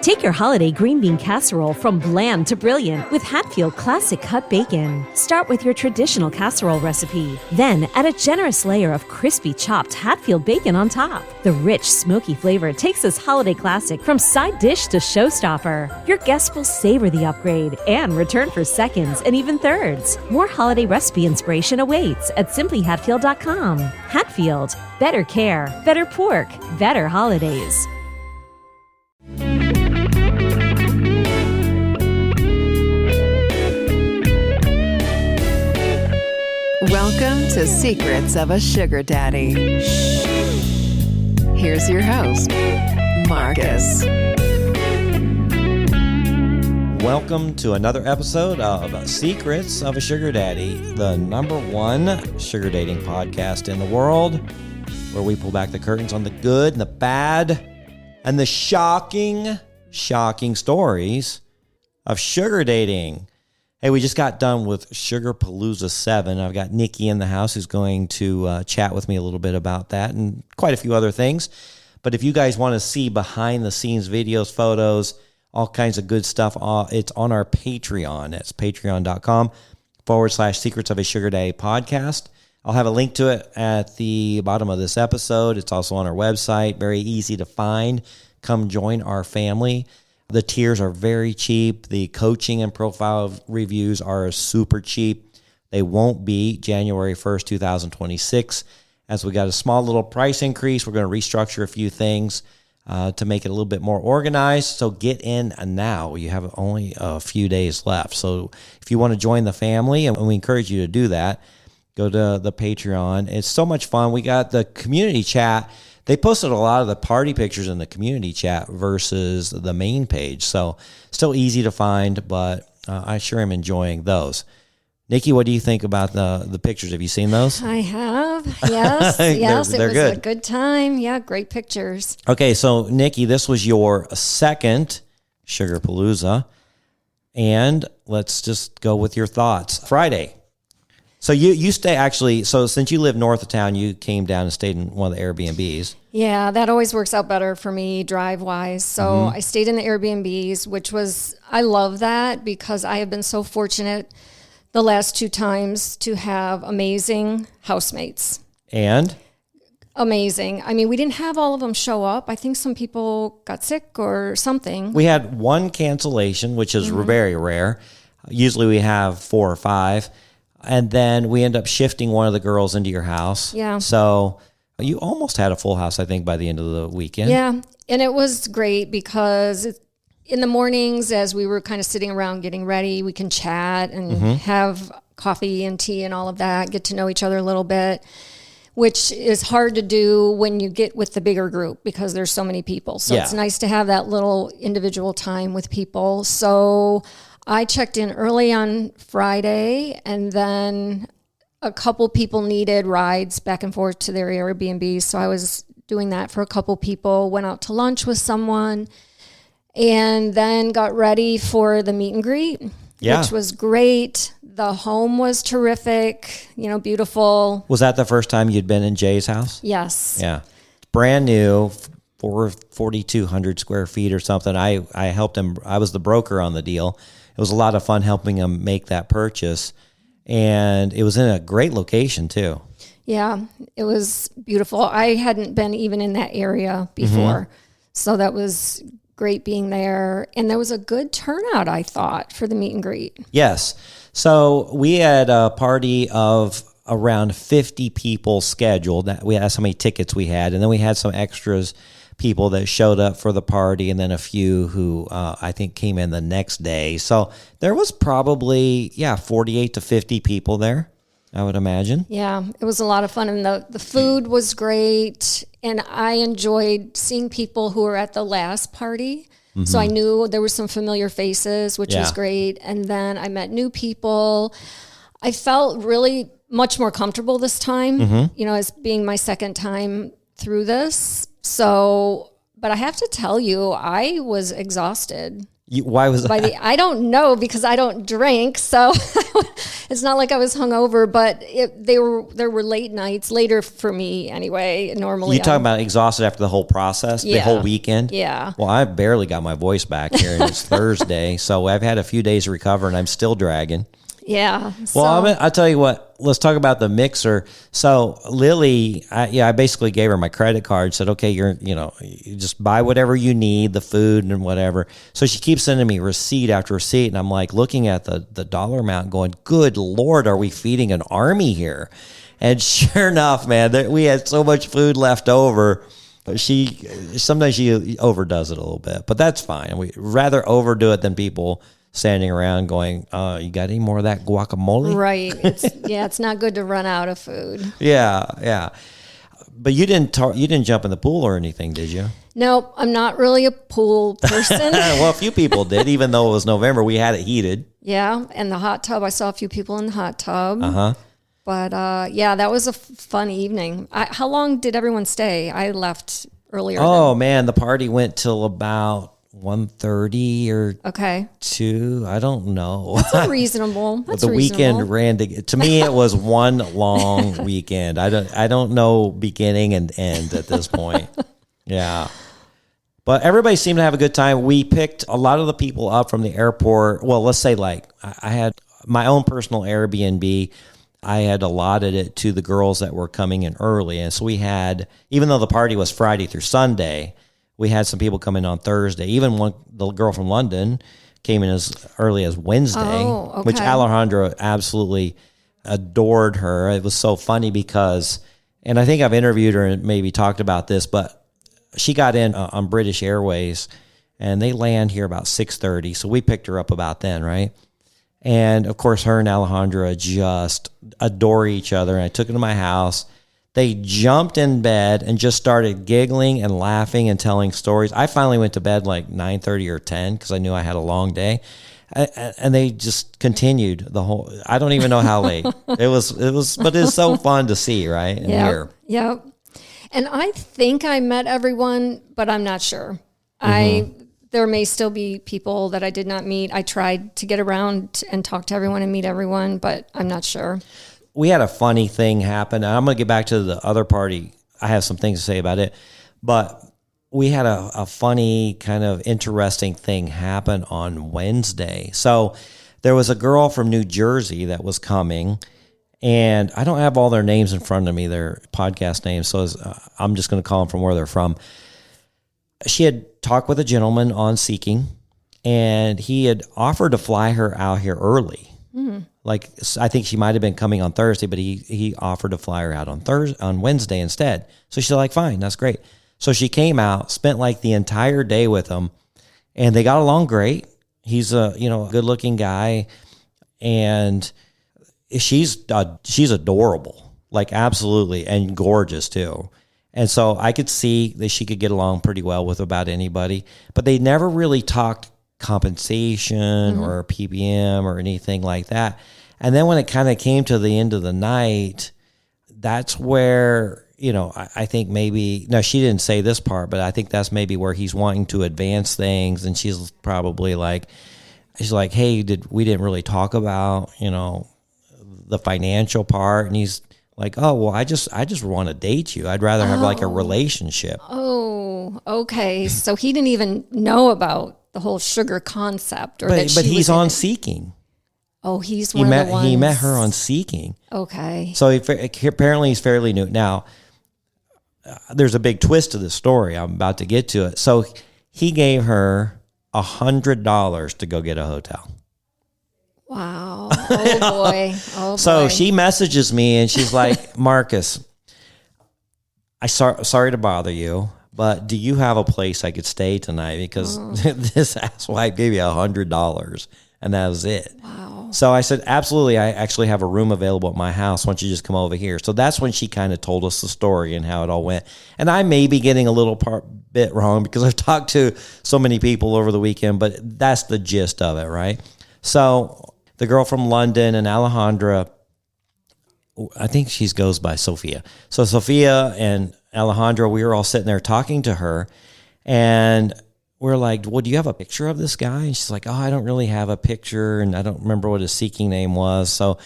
Take your holiday green bean casserole from bland to brilliant with Hatfield Classic Cut Bacon. Start with your traditional casserole recipe. Then add a generous layer of crispy chopped Hatfield bacon on top. The rich, smoky flavor takes this holiday classic from side dish to showstopper. Your guests will savor the upgrade and return for seconds and even thirds. More holiday recipe inspiration awaits at simplyhatfield.com. Hatfield, better care, better pork, better holidays. Welcome to Secrets of a Sugar Daddy. Here's your host, Marcus. Welcome to another episode of Secrets of a Sugar Daddy, the #1 sugar dating podcast in the world, where we pull back the curtains on the good and the bad and the shocking stories of sugar dating. Hey, we just got done with Sugarpalooza VII. I've got Nikki in the house who's going to chat with me a little bit about that and quite a few other things. But if you guys want to see behind-the-scenes videos, photos, all kinds of good stuff, it's on our Patreon. It's patreon.com/Secrets of a Sugar Daddy podcast. I'll have a link to it at the bottom of this episode. It's also on our website. Very easy to find. Come join our family. The tiers are very cheap. The coaching and profile reviews are super cheap. They won't be January 1st, 2026. As we got a small little price increase, we're going to restructure a few things to make it a little bit more organized. So get in now. You have only a few days left. So if you want to join the family, and we encourage you to do that, go to the Patreon. It's so much fun. We got the community chat. They posted a lot of the party pictures in the community chat versus the main page. So still easy to find, but I sure am enjoying those. Nikki, what do you think about the pictures? Have you seen those? I have. Yes. Yes. They're it was good. A good time. Yeah. Great pictures. Okay. So Nikki, this was your second Sugarpalooza, and let's just go with your thoughts. Friday. So you stay actually, so since you live north of town, you came down and stayed in one of the Airbnbs. Yeah, that always works out better for me drive-wise. So I stayed in the Airbnbs, which was, I love that because I have been so fortunate the last 2 times to have amazing housemates. And? Amazing. I mean, we didn't have all of them show up. I think some people got sick or something. We had one cancellation, which is very rare. Usually we have 4 or 5. And then we end up shifting one of the girls into your house. Yeah. So you almost had a full house, I think, by the end of the weekend. Yeah. And it was great because in the mornings, as we were kind of sitting around getting ready, we can chat and have coffee and tea and all of that, get to know each other a little bit, which is hard to do when you get with the bigger group because there's so many people. So it's nice to have that little individual time with people. So I checked in early on Friday, and then a couple people needed rides back and forth to their Airbnb. So I was doing that for a couple people, went out to lunch with someone, and then got ready for the meet and greet, which was great. The home was terrific, beautiful. Was that the first time you'd been in Jay's house? Yes. Yeah. Brand new, 4,200 square feet or something. I helped him. I was the broker on the deal. It was a lot of fun helping him make that purchase. And it was in a great location, too. Yeah, it was beautiful. I hadn't been even in that area before. So that was great being there. And there was a good turnout, I thought, for the meet and greet. Yes. So we had a party of around 50 people scheduled. That's how many tickets we had. And then we had some extras people that showed up for the party, and then a few who I think came in the next day. So there was probably, 48 to 50 people there, I would imagine. Yeah, it was a lot of fun, and the food was great, and I enjoyed seeing people who were at the last party. So I knew there were some familiar faces, which was great, and then I met new people. I felt really much more comfortable this time, as being my second time through this. So, but I have to tell you, I was exhausted. Why was that? I don't know, because I don't drink, so it's not like I was hungover. But there were late nights, later for me anyway. Normally, You talking about exhausted after the whole process, the whole weekend? Yeah. Well, I barely got my voice back here, and it's Thursday, so I've had a few days to recover, and I'm still dragging. Yeah. Well, I'll tell you what. Let's talk about the mixer. So Lily, I basically gave her my credit card. Said, okay, you just buy whatever you need, the food and whatever. So she keeps sending me receipt after receipt, and I'm like looking at the dollar amount, going, "Good Lord, are we feeding an army here?" And sure enough, man, we had so much food left over. Sometimes she overdoes it a little bit, but that's fine. We rather overdo it than people standing around going, you got any more of that guacamole? Right. It's not good to run out of food. Yeah. But you didn't jump in the pool or anything, did you? Nope, I'm not really a pool person. Well, a few people did, even though it was November. We had it heated. Yeah, and the hot tub, I saw a few people in the hot tub. Uh-huh. But that was a fun evening. How long did everyone stay? I left earlier. Oh, man, the party went till about 1:30 or 2. I don't know. That's reasonable. The weekend ran to me. It was one long weekend. I don't know beginning and end at this point. Yeah, but everybody seemed to have a good time. We picked a lot of the people up from the airport. Well, let's say like I had my own personal Airbnb. I had allotted it to the girls that were coming in early, and so we had, even though the party was Friday through Sunday, we had some people come in on Thursday. Even the girl from London came in as early as Wednesday, which Alejandra absolutely adored her. It was so funny because, and I think I've interviewed her and maybe talked about this, but she got in on British Airways, and they land here about 6:30. So we picked her up about then, right? And of course, her and Alejandra just adore each other. And I took her to my house. They jumped in bed and just started giggling and laughing and telling stories. I finally went to bed like 9:30 or 10 because I knew I had a long day. And they just continued the whole, I don't even know how late. It was, but it's so fun to see, right? And hear. Yep. And I think I met everyone, but I'm not sure. There may still be people that I did not meet. I tried to get around and talk to everyone and meet everyone, but I'm not sure. We had a funny thing happen. I'm going to get back to the other party. I have some things to say about it, but we had a funny kind of interesting thing happen on Wednesday. So there was a girl from New Jersey that was coming, and I don't have all their names in front of me, their podcast names, so I'm just going to call them from where they're from. She had talked with a gentleman on Seeking, and he had offered to fly her out here early. Like, I think she might have been coming on Thursday, but he offered to fly her out on Wednesday instead. So she's like, fine, that's great. So she came out, spent like the entire day with him, and they got along great. He's a good looking guy, and she's adorable, like absolutely, and gorgeous too. And so I could see that she could get along pretty well with about anybody, but they never really talked compensation or PPM or anything like that. And then when it kind of came to the end of the night, that's where, I think maybe, no, she didn't say this part, but I think that's maybe where he's wanting to advance things. And she's probably like, hey, we didn't really talk about, the financial part. And he's like, oh, well, I just want to date you. I'd rather have like a relationship. Oh, okay. So he didn't even know about the whole sugar concept, but he's on Seeking. Oh, he's one of the ones. He met her on Seeking. Okay. So apparently he's fairly new. Now, there's a big twist to this story. I'm about to get to it. So he gave her $100 to go get a hotel. Wow. Oh, boy. So she messages me, and she's like, Marcus, sorry to bother you, but do you have a place I could stay tonight? Because this asswipe gave you $100, and that was it. Wow. So I said, absolutely. I actually have a room available at my house. Why don't you just come over here? So that's when she kind of told us the story and how it all went. And I may be getting a little bit wrong because I've talked to so many people over the weekend, but that's the gist of it, right? So the girl from London and Alejandra, I think she goes by Sophia. So Sophia and Alejandra, we were all sitting there talking to her, and we're like, well, do you have a picture of this guy? And she's like, oh, I don't really have a picture, and I don't remember what his seeking name was. So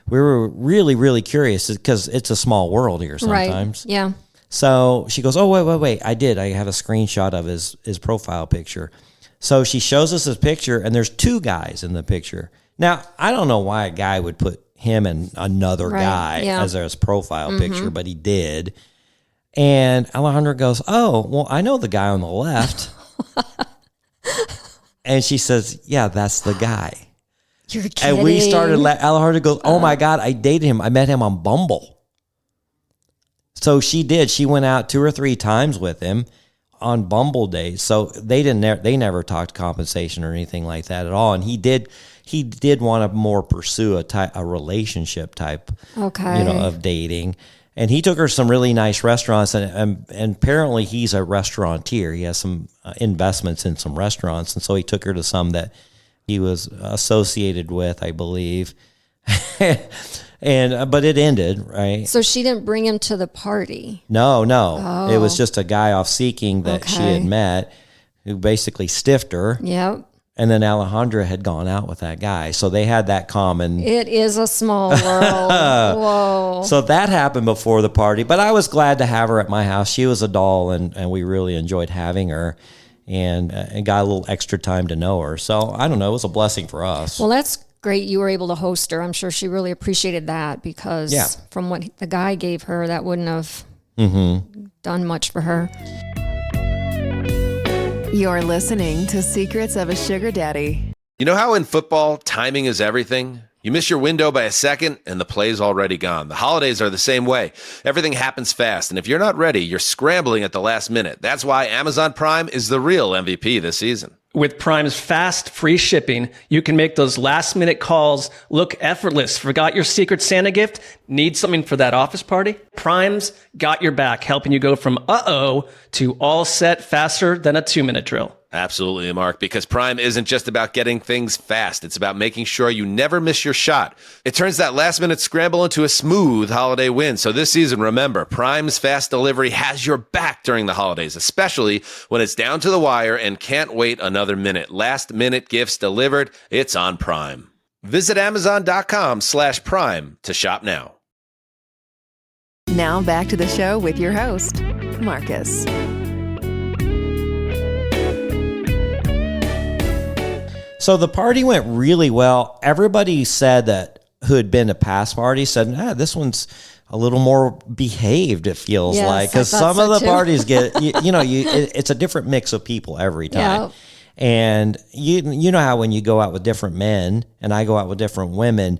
we were really, really curious because it's a small world here sometimes. Right. Yeah. So she goes, oh, wait. I have a screenshot of his profile picture. So she shows us his picture, and there's 2 guys in the picture. Now, I don't know why a guy would put him and another guy as his profile picture, but he did. And Alejandra goes, oh, well, I know the guy on the left. And she says, yeah, that's the guy. You're kidding. And we started, Alejandra goes, oh my God, I dated him. I met him on Bumble. So she did. She went out 2 or 3 times with him on Bumble days. So they never talked compensation or anything like that at all. And he did want to more pursue a relationship type, of dating. And he took her to some really nice restaurants, and apparently he's a restaurateur. He has some investments in some restaurants, and so he took her to some that he was associated with, I believe. But it ended, right? So she didn't bring him to the party. No. Oh. It was just a guy off seeking that she had met who basically stiffed her. Yep. And then Alejandra had gone out with that guy. So they had that common. It is a small world. Whoa. So that happened before the party. But I was glad to have her at my house. She was a doll, and we really enjoyed having her and got a little extra time to know her. So I don't know. It was a blessing for us. Well, that's great you were able to host her. I'm sure she really appreciated that because from what the guy gave her, that wouldn't have done much for her. You're listening to Secrets of a Sugar Daddy. You know how in football, timing is everything? You miss your window by a second, and the play's already gone. The holidays are the same way. Everything happens fast, and if you're not ready, you're scrambling at the last minute. That's why Amazon Prime is the real MVP this season. With Prime's fast, free shipping, you can make those last-minute calls look effortless. Forgot your Secret Santa gift? Need something for that office party? Prime's got your back, helping you go from uh-oh to all set faster than a 2-minute drill. Absolutely, Mark, because Prime isn't just about getting things fast. It's about making sure you never miss your shot. It turns that last-minute scramble into a smooth holiday win. So this season, remember, Prime's fast delivery has your back during the holidays, especially when it's down to the wire and can't wait another minute. Last-minute gifts delivered, it's on Prime. Visit Amazon.com/Prime to shop now. Now back to the show with your host, Marcus. So the party went really well. Everybody said that who had been to past parties said, this one's a little more behaved, it feels like. Because some of the parties get, it's a different mix of people every time. Yeah. And you know how when you go out with different men and I go out with different women,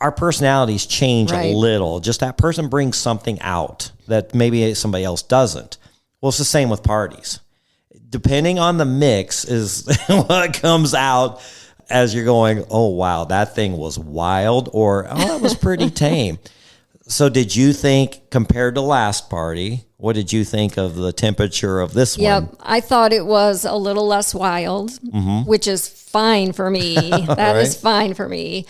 our personalities change a little. Just that person brings something out that maybe somebody else doesn't. Well, it's the same with parties. Depending on the mix is what comes out as you're going, oh, wow, that thing was wild, or, oh, it was pretty tame. So did you think, compared to last party, what did you think of the temperature of this one? Yep, I thought it was a little less wild, which is fine for me. That is fine for me.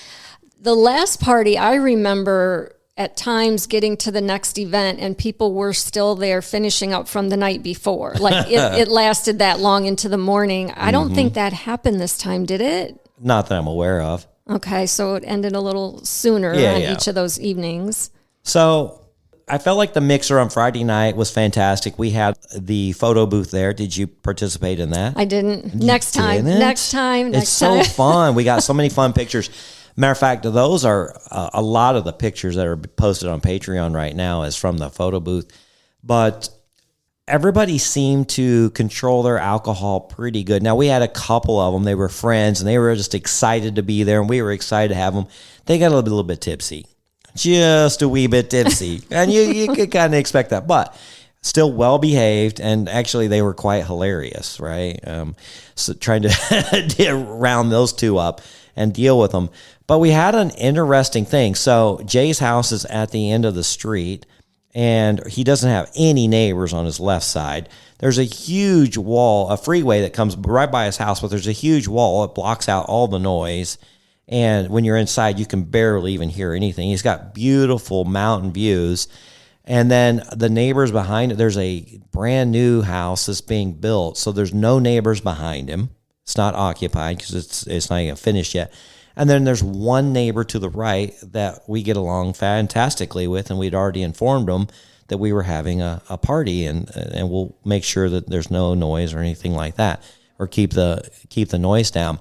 The last party, I remember at times getting to the next event and people were still there finishing up from the night before. Like it lasted that long into the morning. I don't think that happened this time, did it? Not that I'm aware of. Okay, so it ended a little sooner on each of those evenings. So I felt like the mixer on Friday night was fantastic. We had the photo booth there. Did you participate in that? I didn't. Next time. It's so fun. We got so many fun pictures. Matter of fact, those are a lot of the pictures that are posted on Patreon right now is from the photo booth. But everybody seemed to control their alcohol pretty good. Now, we had a couple of them. They were friends, and they were just excited to be there, and we were excited to have them. They got a little bit tipsy, just a wee bit tipsy. And you could kind of expect that. But still well-behaved, and actually they were quite hilarious, right? So trying to round those two up and deal with them. But we had an interesting thing. So Jay's house is at the end of the street, and he doesn't have any neighbors on his left side. There's a huge wall, a freeway that comes right by his house, but there's a huge wall. It blocks out all the noise. And when you're inside, you can barely even hear anything. He's got beautiful mountain views. And then the neighbors behind it, there's a brand new house that's being built. So there's no neighbors behind him. It's not occupied because it's not even finished yet. And then there's one neighbor to the right that we get along fantastically with, and we'd already informed them that we were having a party, and we'll make sure that there's no noise or anything like that, or keep the noise down.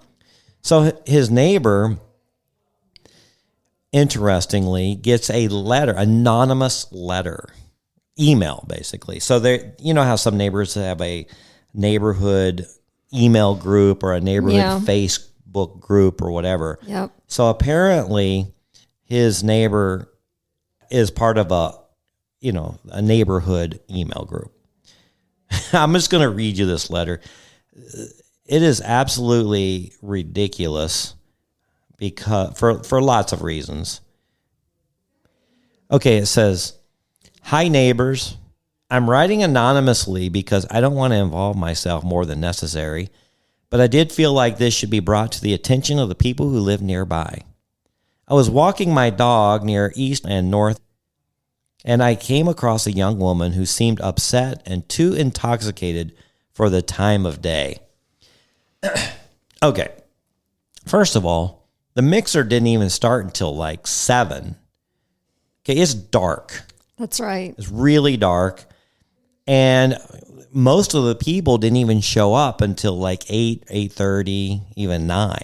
So his neighbor, interestingly, gets a letter, anonymous letter, email basically. So there, you know how some neighbors have a neighborhood email group or a neighborhood Facebook group or whatever. Yep. So apparently his neighbor is part of a neighborhood email group. I'm just going to read you this letter. It is absolutely ridiculous because for lots of reasons. Okay, it says, "Hi neighbors, I'm writing anonymously because I don't want to involve myself more than necessary, but I did feel like this should be brought to the attention of the people who live nearby. I was walking my dog near East and North, and I came across a young woman who seemed upset and too intoxicated for the time of day." Okay, first of all, the mixer didn't even start until like 7. Okay, it's dark. That's right. It's really dark. And most of the people didn't even show up until like 8, 8:30, even 9,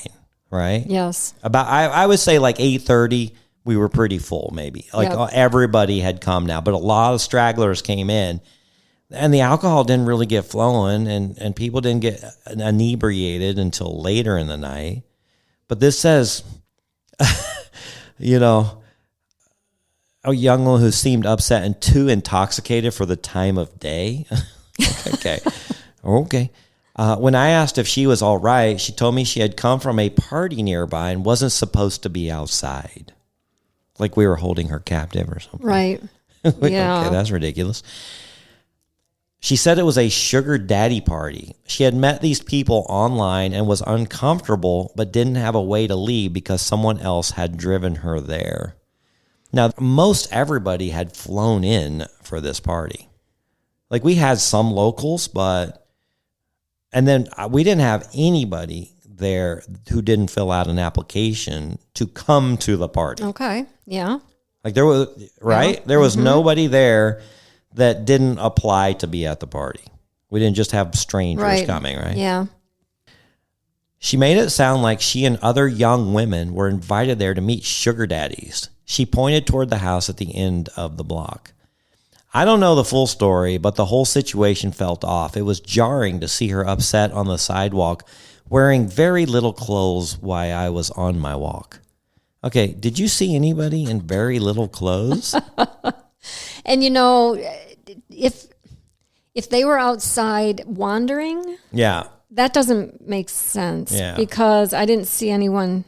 right? Yes. About I would say like 8:30, we were pretty full maybe. Like everybody had come now, but a lot of stragglers came in. And the alcohol didn't really get flowing, and people didn't get inebriated until later in the night. But this says, a young one who seemed upset and too intoxicated for the time of day. Okay. When I asked if she was all right, she told me she had come from a party nearby and wasn't supposed to be outside. Like we were holding her captive or something. Right. Yeah. Okay, that's ridiculous. She said it was a sugar daddy party. She had met these people online and was uncomfortable, but didn't have a way to leave because someone else had driven her there. Now, most everybody had flown in for this party. Like we had some locals, and then we didn't have anybody there who didn't fill out an application to come to the party. Okay. Yeah. Like there was, right? Yeah. There was nobody there that didn't apply to be at the party. We didn't just have strangers coming, right? Yeah. She made it sound like she and other young women were invited there to meet sugar daddies. She pointed toward the house at the end of the block. I don't know the full story, but the whole situation felt off. It was jarring to see her upset on the sidewalk, wearing very little clothes while I was on my walk. Okay, did you see anybody in very little clothes? And if they were outside wandering, that doesn't make sense because I didn't see anyone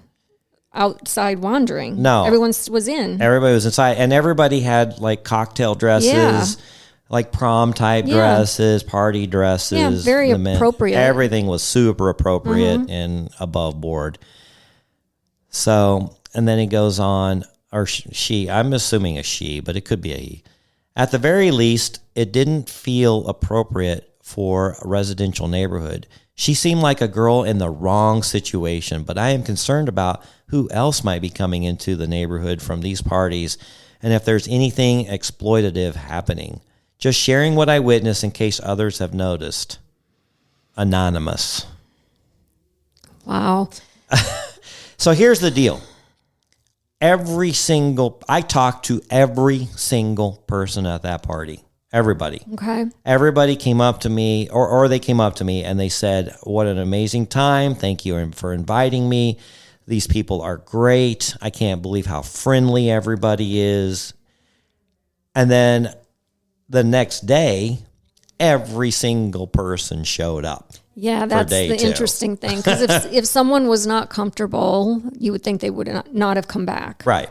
outside wandering. No. Everyone was in. Everybody was inside, and everybody had like cocktail dresses, like prom type dresses, party dresses. Yeah, very appropriate. Everything was super appropriate and above board. So, and then he goes on, or she, I'm assuming a she, but it could be a he. At the very least, it didn't feel appropriate for a residential neighborhood. She seemed like a girl in the wrong situation, but I am concerned about who else might be coming into the neighborhood from these parties and if there's anything exploitative happening. Just sharing what I witnessed in case others have noticed. Anonymous. Wow. So here's the deal. I talked to every single person at that party. Everybody. Okay. Everybody came up to me, or they came up to me and they said, "What an amazing time. Thank you for inviting me. These people are great. I can't believe how friendly everybody is." And then the next day, every single person showed up. Yeah, that's the interesting thing. Because if someone was not comfortable, you would think they would not have come back. Right.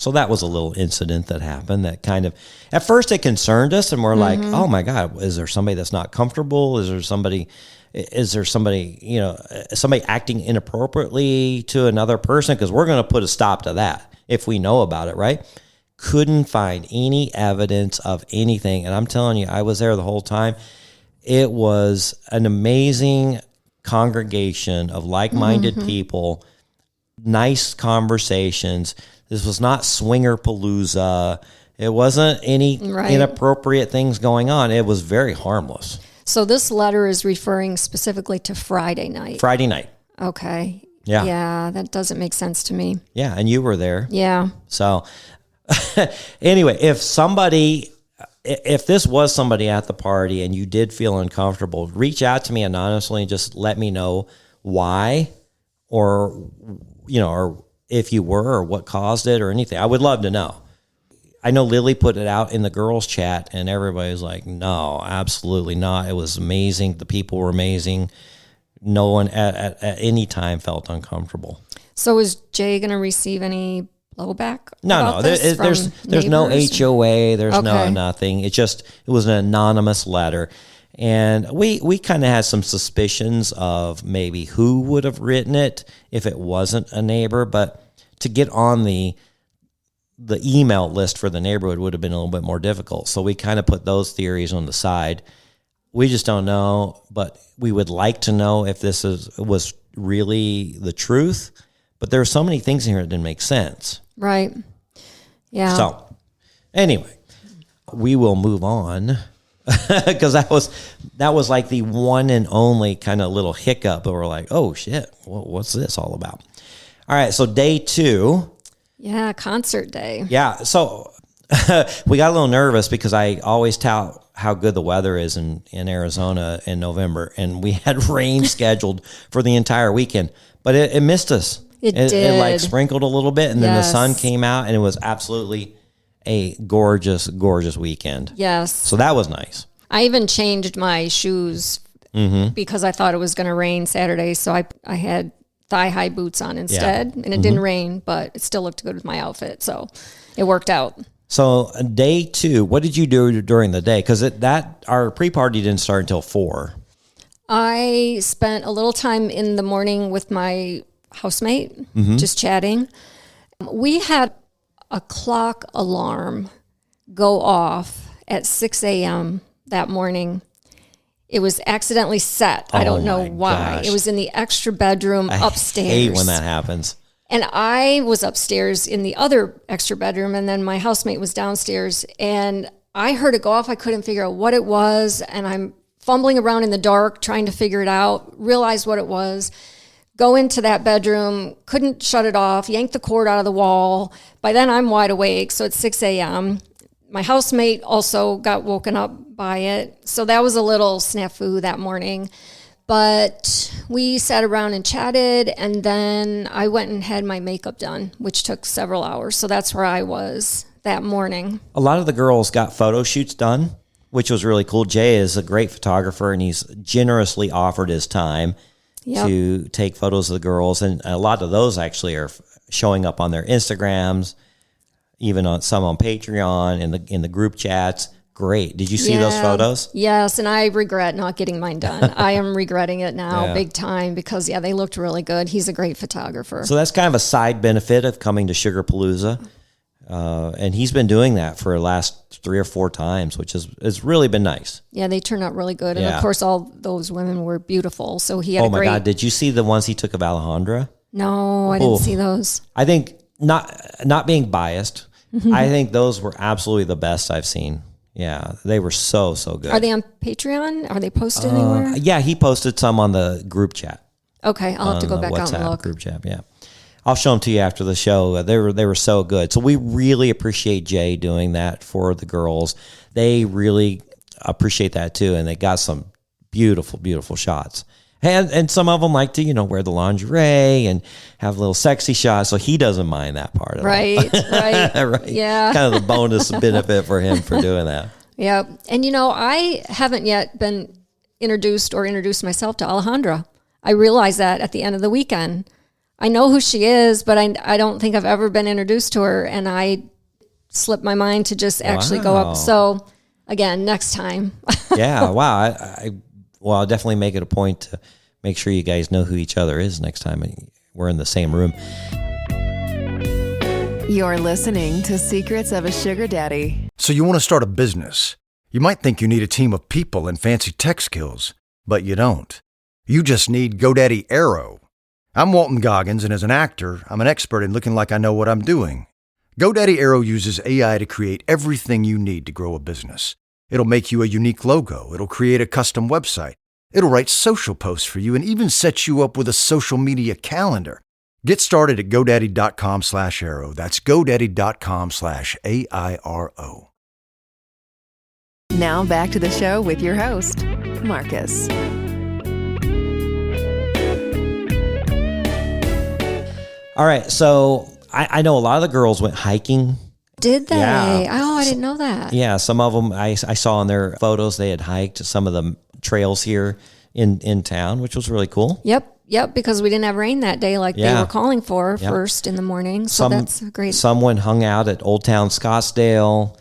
So that was a little incident that happened that kind of, at first it concerned us and we're like, oh my God, is there somebody that's not comfortable? Is there somebody, somebody acting inappropriately to another person? Because we're going to put a stop to that if we know about it, right? couldn't find any evidence of anything. And I'm telling you, I was there the whole time. It was an amazing congregation of like-minded people, nice conversations. This was not Swingerpalooza. It wasn't any inappropriate things going on. It was very harmless. So this letter is referring specifically to Friday night. Friday night. Okay. Yeah. Yeah, that doesn't make sense to me. Yeah, and you were there. Yeah. So anyway, if this was somebody at the party and you did feel uncomfortable, reach out to me anonymously and just let me know why, or if you were, or what caused it, or anything. I would love to know. I know Lily put it out in the girls' chat, and everybody was like, no, absolutely not. It was amazing. The people were amazing. No one at any time felt uncomfortable. So is Jay going to receive any blowback? No. There's no HOA. There's no nothing. It was an anonymous letter. And we kind of had some suspicions of maybe who would have written it if it wasn't a neighbor. But to get on the email list for the neighborhood would have been a little bit more difficult. So we kind of put those theories on the side. We just don't know, but we would like to know if this was really the truth. But there are so many things in here that didn't make sense. Right. Yeah. So anyway, we will move on because that was like the one and only kind of little hiccup. But we're like, oh shit, what's this all about? All right. So day 2. Yeah, concert day. Yeah, so we got a little nervous because I always tout how good the weather is in Arizona in November, and we had rain scheduled for the entire weekend, but it missed us. It did. It like sprinkled a little bit, and then the sun came out, and it was absolutely a gorgeous, gorgeous weekend. Yes. So that was nice. I even changed my shoes because I thought it was going to rain Saturday, so I had thigh-high boots on instead, and it didn't rain, but it still looked good with my outfit, so it worked out. So day 2, what did you do during the day? Because our pre-party didn't start until 4. I spent a little time in the morning with my housemate, just chatting. We had a clock alarm go off at 6 a.m. that morning. It was accidentally set. I don't know why. Gosh. It was in the extra bedroom upstairs. I hate when that happens. And I was upstairs in the other extra bedroom, and then my housemate was downstairs. And I heard it go off. I couldn't figure out what it was. And I'm fumbling around in the dark, trying to figure it out, realize what it was. Go into that bedroom, couldn't shut it off, yanked the cord out of the wall. By then I'm wide awake, so it's 6 a.m. My housemate also got woken up by it. So that was a little snafu that morning. But we sat around and chatted, and then I went and had my makeup done, which took several hours. So that's where I was that morning. A lot of the girls got photo shoots done, which was really cool. Jay is a great photographer, and he's generously offered his time to take photos of the girls. And a lot of those actually are showing up on their Instagrams, even on some on Patreon, in the group chats. Great. Did you see those photos? Yes, and I regret not getting mine done. I am regretting it now big time because, they looked really good. He's a great photographer. So that's kind of a side benefit of coming to Sugarpalooza. And he's been doing that for the last 3 or 4 times, which has really been nice. Yeah, they turned out really good. And, of course, all those women were beautiful. So he had Oh, my God. Did you see the ones he took of Alejandra? No, I didn't see those. I think, not being biased, I think those were absolutely the best I've seen. Yeah, they were so good. Are they on Patreon? Are they posted anywhere? Yeah, he posted some on the group chat. Okay, I'll have to go back out and look. Group chat, yeah. I'll show them to you after the show. They were so good. So we really appreciate Jay doing that for the girls. They really appreciate that too, and they got some beautiful, beautiful shots. And some of them like to, wear the lingerie and have little sexy shots. So he doesn't mind that part of it. Right. Right. Yeah. Kind of the bonus benefit for him for doing that. Yeah. And, I haven't yet been introduced myself to Alejandra. I realized that at the end of the weekend. I know who she is, but I don't think I've ever been introduced to her. And I slipped my mind to just actually go up. So, again, next time. Yeah. Wow. I'll definitely make it a point to make sure you guys know who each other is next time we're in the same room. You're listening to Secrets of a Sugar Daddy. So you want to start a business. You might think you need a team of people and fancy tech skills, but you don't. You just need GoDaddy Aero. I'm Walton Goggins, and as an actor, I'm an expert in looking like I know what I'm doing. GoDaddy Aero uses AI to create everything you need to grow a business. It'll make you a unique logo. It'll create a custom website. It'll write social posts for you and even set you up with a social media calendar. Get started at GoDaddy.com/Aero. That's GoDaddy.com/AIRO. Now back to the show with your host, Marcus. All right, so I know a lot of the girls went hiking. Did they? Yeah. Oh, I didn't know that. Yeah, some of them I saw in their photos. They had hiked some of the trails here in town, which was really cool. Yep, because we didn't have rain that day like they were calling for first in the morning. So that's great. Someone hung out at Old Town Scottsdale,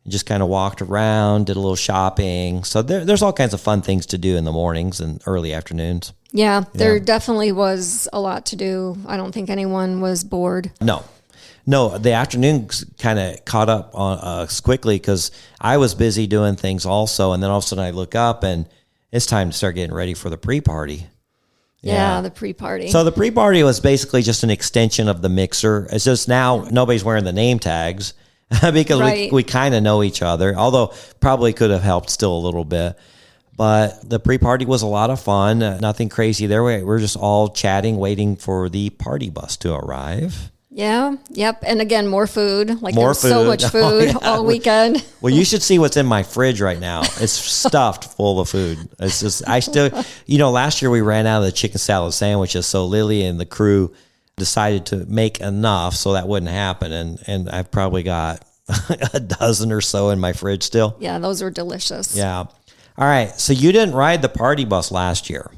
just kind of walked around, did a little shopping. So there's all kinds of fun things to do in the mornings and early afternoons. Yeah, there definitely was a lot to do. I don't think anyone was bored. No, the afternoon kind of caught up on us quickly because I was busy doing things also. And then all of a sudden I look up and it's time to start getting ready for the pre-party. Yeah, the pre-party. So the pre-party was basically just an extension of the mixer. It's just now nobody's wearing the name tags because we kind of know each other, although probably could have helped still a little bit. But the pre-party was a lot of fun. Nothing crazy there. We're just all chatting, waiting for the party bus to arrive. Yeah. Yep. And again, more food. There was so much food all weekend. Well, you should see what's in my fridge right now. It's stuffed full of food. It's just, last year we ran out of the chicken salad sandwiches. So Lily and the crew decided to make enough so that wouldn't happen. And I've probably got a dozen or so in my fridge still. Yeah. Those were delicious. Yeah. All right. So you didn't ride the party bus last year.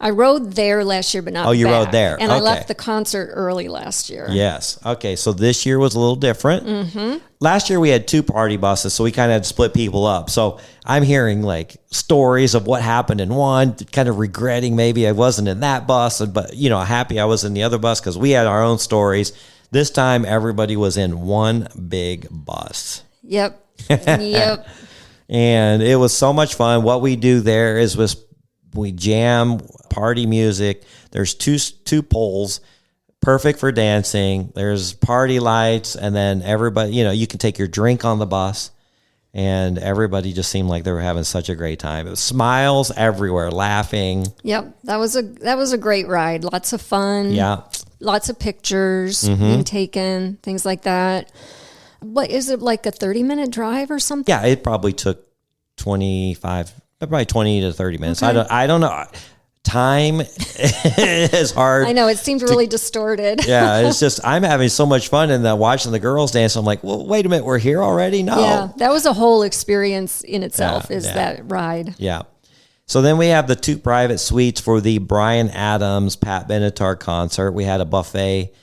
I rode there last year, but not you back. rode there. And I Okay. left the concert early last year. Yes. Okay. So this year was a little different. Mm-hmm. Last year we had 2 party buses, so we kind of had to split people up. So I'm hearing stories of what happened in one, kind of regretting maybe I wasn't in that bus, but happy I was in the other bus because we had our own stories. This time everybody was in one big bus. Yep. Yep. And it was so much fun. What we do there is we jam, party music. There's two poles, perfect for dancing. There's party lights, and then everybody, you can take your drink on the bus, and everybody just seemed like they were having such a great time. It was smiles everywhere, laughing. Yep, that was a great ride. Lots of fun. Yeah, lots of pictures being taken, things like that. What is it, like a 30-minute drive or something? Yeah, it probably took 20 to 30 minutes. Okay. I don't know. Time is hard. I know, it seems really distorted. Yeah, it's just I'm having so much fun and watching the girls dance. I'm like, well, wait a minute, we're here already? No. Yeah, that was a whole experience in itself, that ride. Yeah. So then we have the 2 private suites for the Bryan Adams, Pat Benatar concert. We had a buffet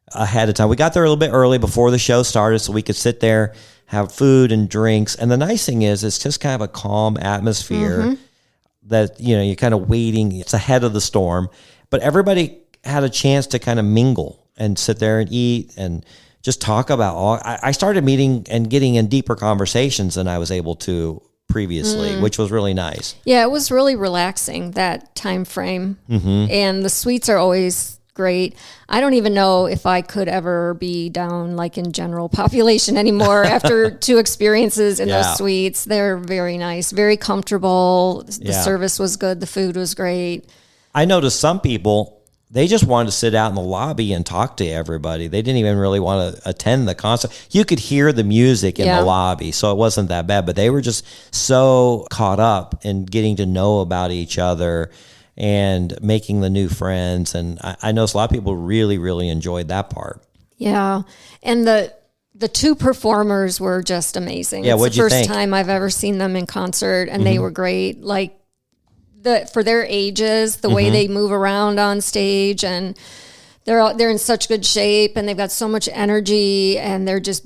ahead of time. We got there a little bit early before the show started so we could sit there, have food and drinks. And the nice thing is it's just kind of a calm atmosphere that, you're kind of waiting. It's ahead of the storm. But everybody had a chance to kind of mingle and sit there and eat and just talk about I started meeting and getting in deeper conversations than I was able to previously, which was really nice. Yeah, it was really relaxing, that time frame. Mm-hmm. And the suites are always great. I don't even know if I could ever be down in general population anymore after 2 experiences in those suites. They're very nice, very comfortable. The service was good. The food was great. I noticed some people, they just wanted to sit out in the lobby and talk to everybody. They didn't even really want to attend the concert. You could hear the music in the lobby, so it wasn't that bad, but they were just so caught up in getting to know about each other and making the new friends. And I noticed a lot of people really, really enjoyed that part. Yeah. And the 2 performers were just amazing. Yeah, it's the first time I've ever seen them in concert, and they were great. For their ages, the way they move around on stage, and they're in such good shape, and they've got so much energy, and they're just,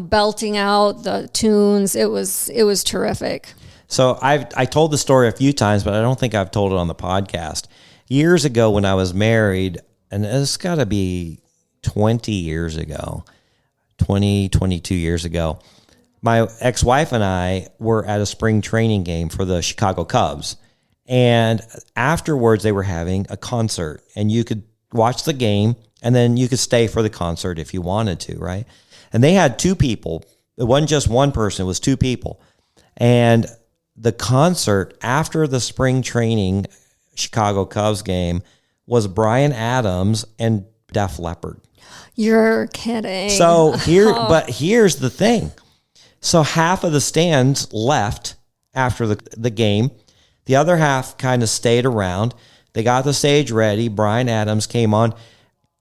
belting out the tunes. It was terrific. So I told the story a few times, but I don't think I've told it on the podcast. Years ago when I was married, and it's got to be 20 years ago, 22 years ago. My ex-wife and I were at a spring training game for the Chicago Cubs. And afterwards, they were having a concert. And you could watch the game, and then you could stay for the concert if you wanted to, right? And they had two people. It wasn't just one person. It was two people. And the concert after the spring training Chicago Cubs game was Bryan Adams and Def Leppard. You're kidding. So but here's the thing. So half of the stands left after the game. The other half kind of stayed around. They got the stage ready. Bryan Adams came on,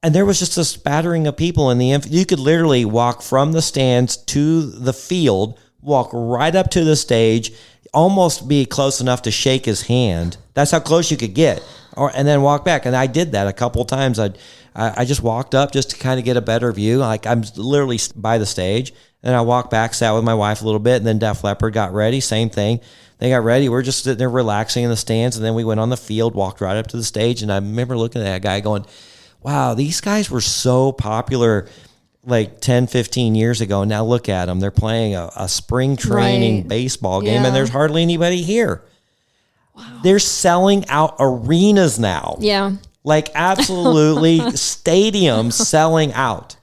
and there was just a spattering of people in the you could literally walk from the stands to the field, walk right up to the stage, almost be close enough to shake his hand. That's how close you could get, and then walk back. And I did that a couple of times. I just walked up just to kind of get a better view. Like I'm literally by the stage, and I walked back, sat with my wife a little bit, and then Def Leppard got ready. Same thing. They got ready. We're just sitting there relaxing in the stands, and then we went on the field, walked right up to the stage, and I remember looking at that guy going, wow, these guys were so popular like 10, 15 years ago. Now look at them. They're playing a spring training baseball game, and there's hardly anybody here. Wow. They're selling out arenas now. Yeah. Like absolutely stadiums selling out.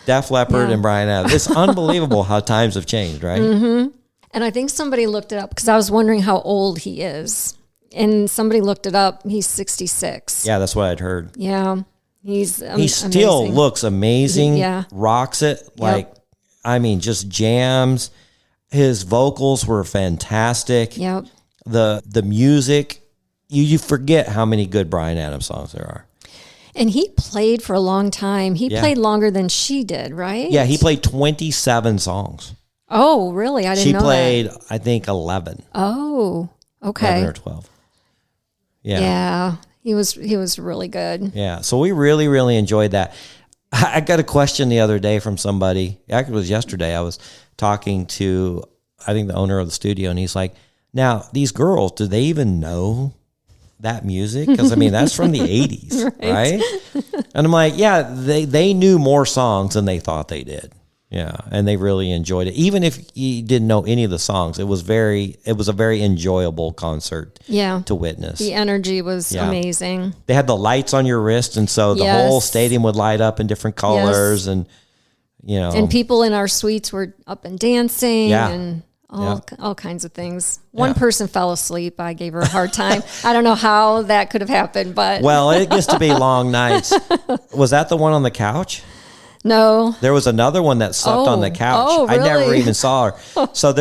Def Leppard and Bryan Adams. It's unbelievable how times have changed, right? Mm-hmm. And I think somebody looked it up because I was wondering how old he is. And somebody looked it up. He's 66. Yeah, that's what I'd heard. Yeah. He still amazing. Looks amazing. Yeah. Rocks it. Like, I mean, just jams. His vocals were fantastic. Yep. The music, you forget how many good Bryan Adams songs there are. And he played for a long time. He played longer than she did, right? Yeah, he played 27 songs. Oh, really? I didn't know She played, that. I think, 11. Oh, okay. 11 or 12. Yeah. Yeah. He was really good. Yeah. So we really, really enjoyed that. I got a question the other day from somebody. Actually, it was yesterday. I was talking to, I think, the owner of the studio, and he's like, now, these girls, do they even know that music? Because, I mean, that's from the 80s, right? And I'm like, yeah, they knew more songs than they thought they did. Yeah, and they really enjoyed it. Even if you didn't know any of the songs, it was a very enjoyable concert to witness. The energy was amazing. They had the lights on your wrist, and so the whole stadium would light up in different colors, and and people in our suites were up and dancing and all kinds of things. One person fell asleep. I gave her a hard time. I don't know how that could have happened, but well, it gets to be long nights. Was that the one on the couch? No. There was another one that slept on the couch. Oh, really? I never even saw her. So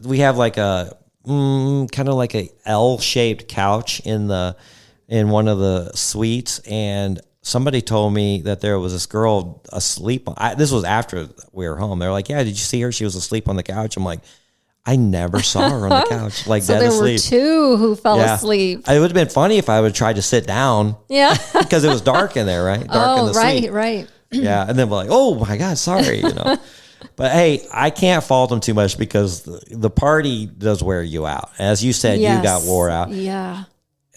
we have like a kind of like a L-shaped couch in one of the suites, and somebody told me that there was this girl asleep. This was after we were home. They're like, "Yeah, did you see her? She was asleep on the couch." I'm like, I never saw her on the couch, like so dead there asleep. were two who fell asleep. It would have been funny if I would try to sit down. Yeah. Because it was dark in there, right? Dark in the suite. Right. Yeah, and then we're like, oh my God, sorry, But hey, I can't fault them too much because the party does wear you out. As you said, you got wore out. Yeah.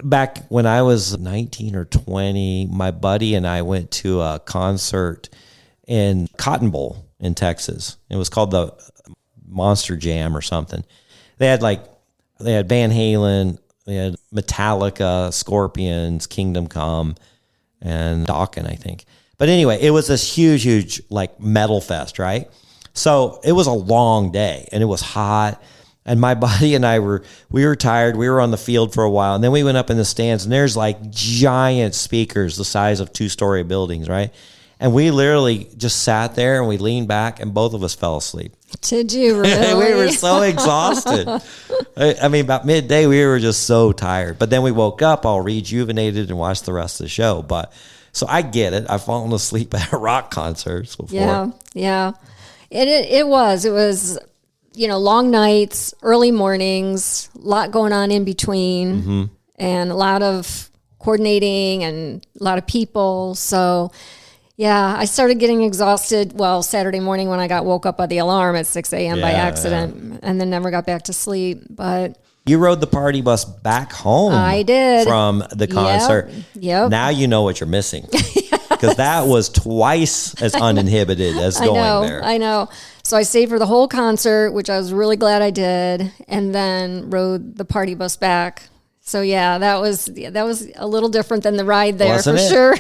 Back when I was 19 or 20, my buddy and I went to a concert in Cotton Bowl in Texas. It was called the Monster Jam or something. They had Van Halen, they had Metallica, Scorpions, Kingdom Come, and Dokken, I think. But anyway, it was this huge like metal fest, right? So it was a long day, and it was hot. And my buddy and I we were tired. We were on the field for a while, and then we went up in the stands, and there's like giant speakers the size of 2-story buildings, right? And we literally just sat there and we leaned back, and both of us fell asleep. Did you really? We were so exhausted. I mean, about midday, we were just so tired. But then we woke up all rejuvenated and watched the rest of the show. So I get it. I've fallen asleep at rock concerts before. Yeah. It was, long nights, early mornings, a lot going on in between, and a lot of coordinating and a lot of people. So, yeah, I started getting exhausted, Saturday morning when I woke up by the alarm at 6 a.m. by accident, and then never got back to sleep. But you rode the party bus back home. I did. From the concert. Yep. Now you know what you're missing. Because because that was twice as uninhibited as going there. I know. So I stayed for the whole concert, which I was really glad I did, and then rode the party bus back. So yeah, that was a little different than the ride there. Wasn't for it? sure.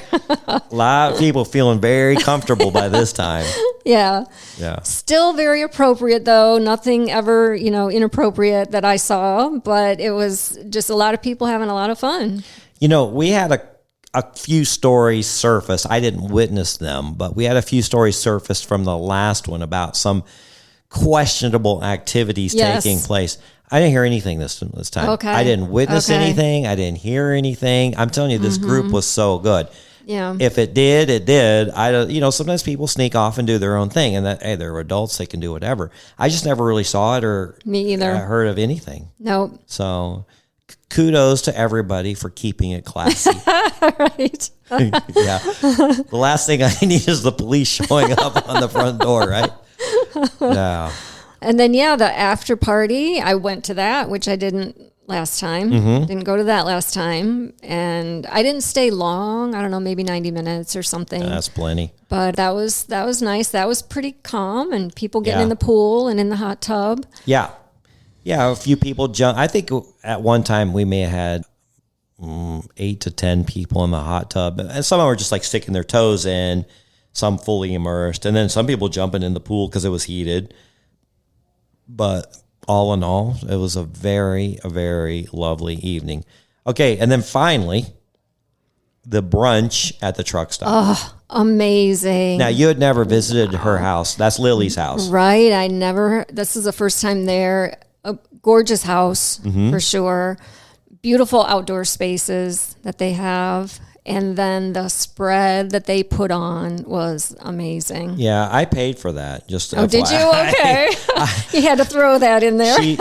A lot of people feeling very comfortable by this time. Yeah. Yeah. Still very appropriate though. Nothing ever, inappropriate that I saw, but it was just a lot of people having a lot of fun. We had a few stories surface. I didn't witness them, but we had a few stories surfaced from the last one about some questionable activities taking place. I didn't hear anything this time. Okay. I didn't witness anything. I didn't hear anything. I'm telling you, this group was so good. Yeah. If it did, it did. Sometimes people sneak off and do their own thing, and that, hey, they're adults, they can do whatever. I just never really saw it or Me either. Heard of anything. Nope. So kudos to everybody for keeping it classy. Right. Yeah. The last thing I need is the police showing up on the front door, right? Yeah. And then, the after party, I went to that, which I didn't last time. Didn't go to that last time. And I didn't stay long. I don't know, maybe 90 minutes or something. That's plenty. But that was nice. That was pretty calm, and people getting in the pool and in the hot tub. Yeah. Yeah, a few people jump. I think at one time we may have had 8 to 10 people in the hot tub. And some of them were just like sticking their toes in, some fully immersed. And then some people jumping in the pool because it was heated. But all in all, it was a very lovely evening. Okay, and then finally, the brunch at the truck stop. Oh, amazing. Now, you had never visited her house. That's Lily's house. Right. This is the first time there. A gorgeous house, for sure. Beautiful outdoor spaces that they have. And then the spread that they put on was amazing. Yeah, I paid for that. Just did you? Okay. You had to throw that in there. She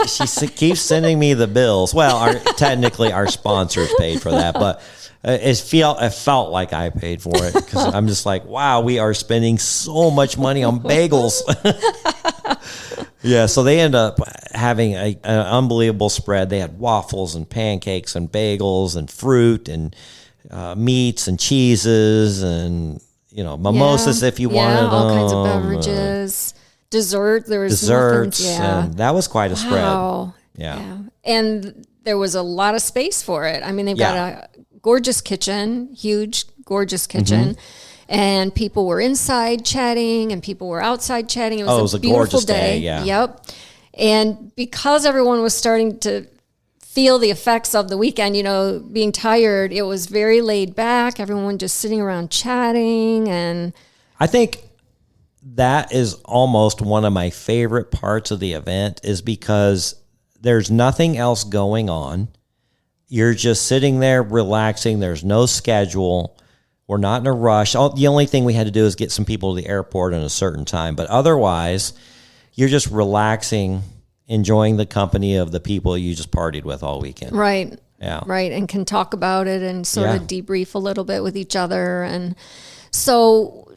keeps sending me the bills. Well, technically our sponsors paid for that, but it felt like I paid for it because I'm just like, wow, we are spending so much money on bagels. Yeah, so they end up having an unbelievable spread. They had waffles and pancakes and bagels and fruit and meats and cheeses and mimosas if you wanted them. All kinds of beverages, dessert. There was desserts. Muffins, and that was quite a spread. Wow. Yeah, and there was a lot of space for it. I mean, they've got a gorgeous kitchen, huge, gorgeous kitchen. And people were inside chatting and people were outside chatting. It was a beautiful gorgeous day. Yeah. Yep. And because everyone was starting to feel the effects of the weekend, being tired, it was very laid back. Everyone just sitting around chatting. And I think that is almost one of my favorite parts of the event is because there's nothing else going on. You're just sitting there relaxing. There's no schedule. We're not in a rush. The only thing we had to do is get some people to the airport at a certain time. But otherwise, you're just relaxing, enjoying the company of the people you just partied with all weekend. Right. Yeah. Right. And can talk about it and sort of debrief a little bit with each other. And so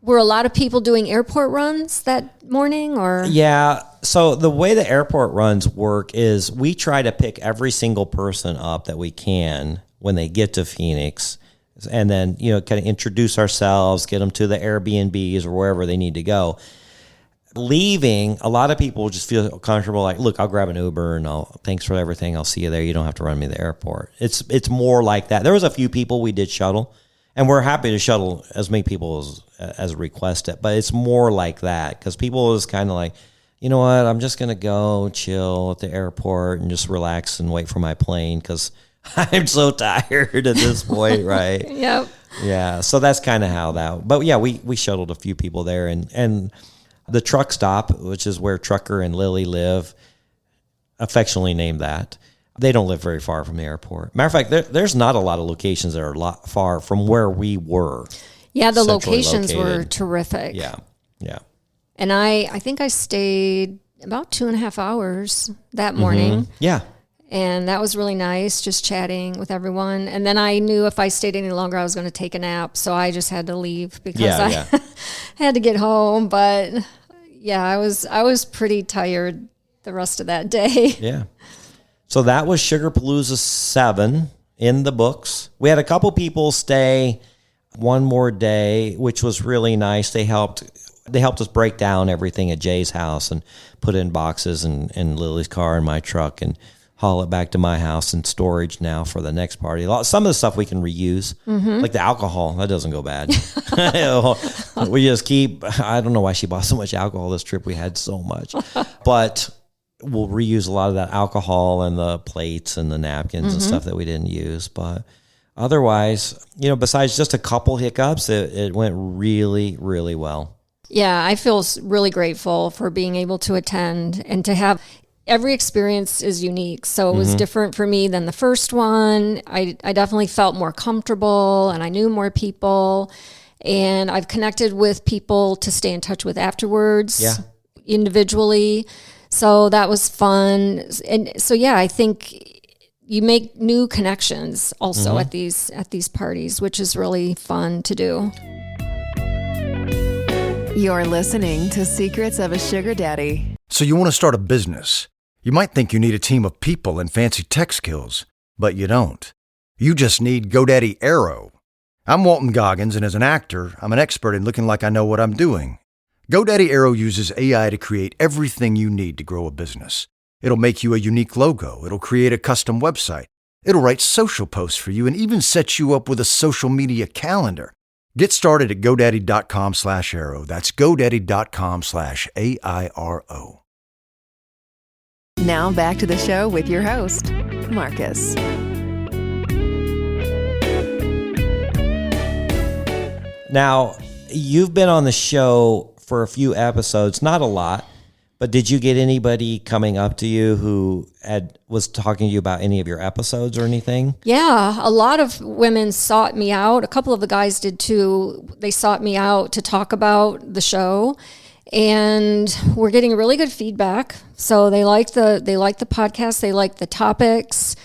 were a lot of people doing airport runs that morning or? Yeah. So the way the airport runs work is we try to pick every single person up that we can when they get to Phoenix. And then, kind of introduce ourselves, get them to the Airbnbs or wherever they need to go. Leaving, a lot of people just feel comfortable like, look, I'll grab an Uber and thanks for everything. I'll see you there. You don't have to run me to the airport. It's more like that. There was a few people we did shuttle, and we're happy to shuttle as many people as requested. But it's more like that because people is kind of like, you know what, I'm just going to go chill at the airport and just relax and wait for my plane because I'm so tired at this point, right? Yep. Yeah, so that's kind of how that. But yeah, we shuttled a few people there, and the truck stop, which is where Trucker and Lily live, affectionately named that. They don't live very far from the airport. Matter of fact, there's not a lot of locations that are a lot far from where we were. Yeah, the locations were terrific. Yeah. And I think I stayed about 2.5 hours that morning. Yeah. And that was really nice, just chatting with everyone. And then I knew if I stayed any longer, I was going to take a nap. So I just had to leave because I had to get home. But yeah, I was pretty tired the rest of that day. Yeah. So that was Sugarpalooza VII in the books. We had a couple people stay one more day, which was really nice. They helped us break down everything at Jay's house and put in boxes in Lily's car and my truck and haul it back to my house in storage now for the next party. Some of the stuff we can reuse, like the alcohol, that doesn't go bad. We just I don't know why she bought so much alcohol this trip. We had so much, but we'll reuse a lot of that alcohol and the plates and the napkins and stuff that we didn't use. But otherwise, besides just a couple hiccups, it went really, really well. Yeah, I feel really grateful for being able to attend and to have every experience is unique. So it was different for me than the first one. I definitely felt more comfortable and I knew more people, and I've connected with people to stay in touch with afterwards individually. So that was fun. And so, yeah, I think you make new connections also at these parties, which is really fun to do. You're listening to Secrets of a Sugar Daddy. So you want to start a business. You might think you need a team of people and fancy tech skills, but you don't. You just need GoDaddy Aero. I'm Walton Goggins, and as an actor, I'm an expert in looking like I know what I'm doing. GoDaddy Aero uses AI to create everything you need to grow a business. It'll make you a unique logo. It'll create a custom website. It'll write social posts for you and even set you up with a social media calendar. Get started at GoDaddy.com/Aero. That's GoDaddy.com/AIRO. Now back to the show with your host, Marcus. Now, you've been on the show for a few episodes, not a lot, but did you get anybody coming up to you who was talking to you about any of your episodes or anything? Yeah, a lot of women sought me out. A couple of the guys did too. They sought me out to talk about the show, and we're getting really good feedback. So they like the podcast. They like the topics.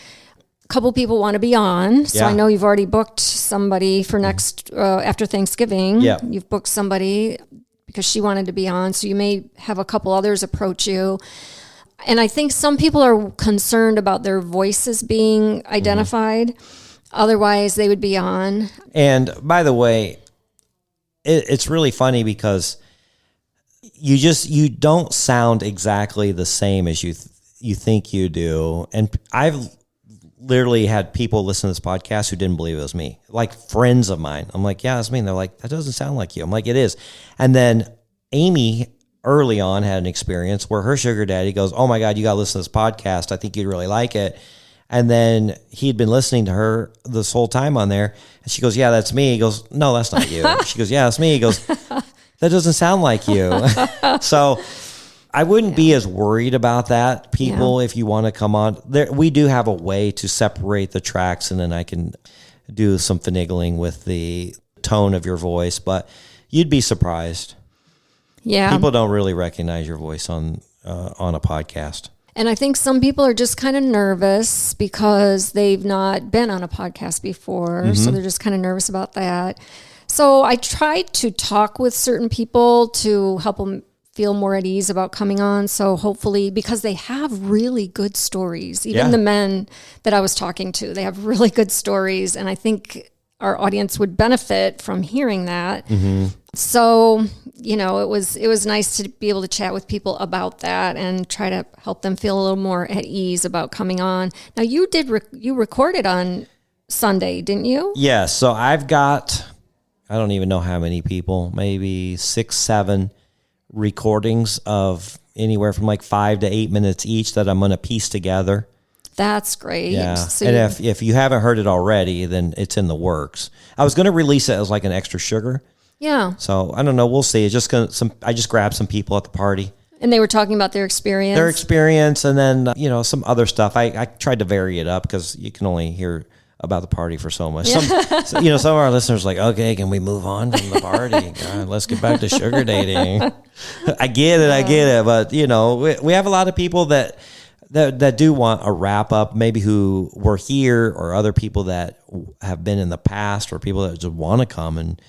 A couple people want to be on. So I know you've already booked somebody for next after Thanksgiving. Yeah. You've booked somebody because she wanted to be on. So you may have a couple others approach you. And I think some people are concerned about their voices being identified. Otherwise, they would be on. And by the way, it's really funny because you don't sound exactly the same as you think you do. And I've literally had people listen to this podcast who didn't believe it was me, like friends of mine. I'm like, yeah, that's me. And they're like, that doesn't sound like you. I'm like, it is. And then Amy early on had an experience where her sugar daddy goes, oh my God, you got to listen to this podcast. I think you'd really like it. And then he'd been listening to her this whole time on there. And she goes, yeah, that's me. He goes, no, that's not you. She goes, yeah, that's me. He goes, that doesn't sound like you. So I wouldn't be as worried about that, people, if you want to come on. We do have a way to separate the tracks, and then I can do some finagling with the tone of your voice, but you'd be surprised. Yeah. People don't really recognize your voice on a podcast. And I think some people are just kind of nervous because they've not been on a podcast before. So they're just kind of nervous about that. So I tried to talk with certain people to help them feel more at ease about coming on. So hopefully, because they have really good stories, even the men that I was talking to, they have really good stories. And I think our audience would benefit from hearing that. So, it was nice to be able to chat with people about that and try to help them feel a little more at ease about coming on. Now you recorded on Sunday, didn't you? Yeah. So I've got, I don't even know how many people, maybe 6, 7 recordings of anywhere from like 5 to 8 minutes each that I'm going to piece together. That's great. Yeah. So and if you haven't heard it already, then it's in the works. I was going to release it as like an extra sugar. Yeah. So I don't know. We'll see. It's just I just grabbed some people at the party. And they were talking about their experience. And then, some other stuff. I tried to vary it up because you can only hear about the party for so much. Yeah. Some of our listeners are like, okay, can we move on from the party? God, let's get back to sugar dating. I get it. But, we have a lot of people that do want a wrap up, maybe who were here or other people that have been in the past or people that just want to come and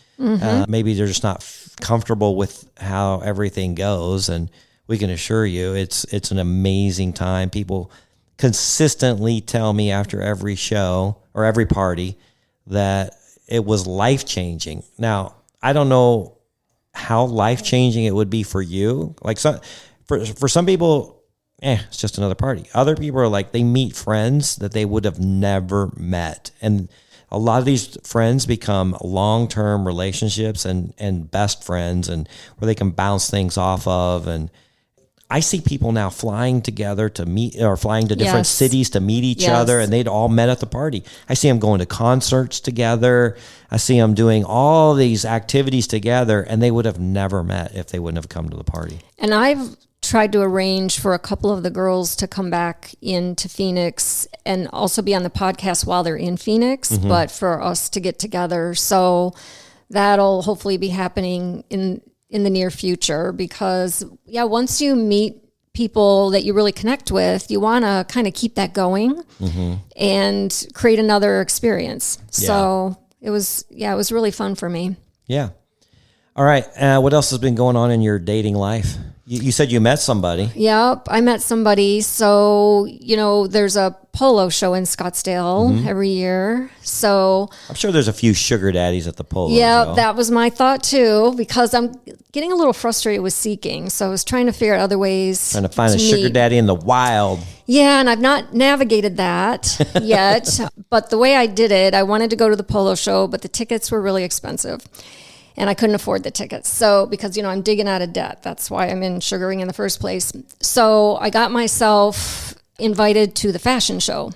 maybe they're just not comfortable with how everything goes. And we can assure you it's an amazing time. People consistently tell me after every show or every party that it was life-changing. Now, I don't know how life-changing it would be for you. Like for some people, it's just another party. Other people are like, they meet friends that they would have never met. And a lot of these friends become long-term relationships and best friends, and where they can bounce things off of. And I see people now flying together to meet, or flying to different cities to meet each other, and they'd all met at the party. I see them going to concerts together. I see them doing all these activities together, and they would have never met if they wouldn't have come to the party. And I've tried to arrange for a couple of the girls to come back into Phoenix and also be on the podcast while they're in Phoenix, but for us to get together. So that'll hopefully be happening in the near future, because once you meet people that you really connect with, you want to kind of keep that going and create another experience. So it was really fun for me. Yeah. All right. What else has been going on in your dating life? You said you met somebody. Yep, I met somebody. So, there's a polo show in Scottsdale every year. So I'm sure there's a few sugar daddies at the polo show. Yeah, that was my thought too, because I'm getting a little frustrated with seeking. So I was trying to figure out other ways. Trying to find a sugar daddy in the wild. Yeah, and I've not navigated that yet. But the way I did it, I wanted to go to the polo show, but the tickets were really expensive. And I couldn't afford the tickets. So, because, I'm digging out of debt. That's why I'm in sugaring in the first place. So I got myself invited to the fashion show,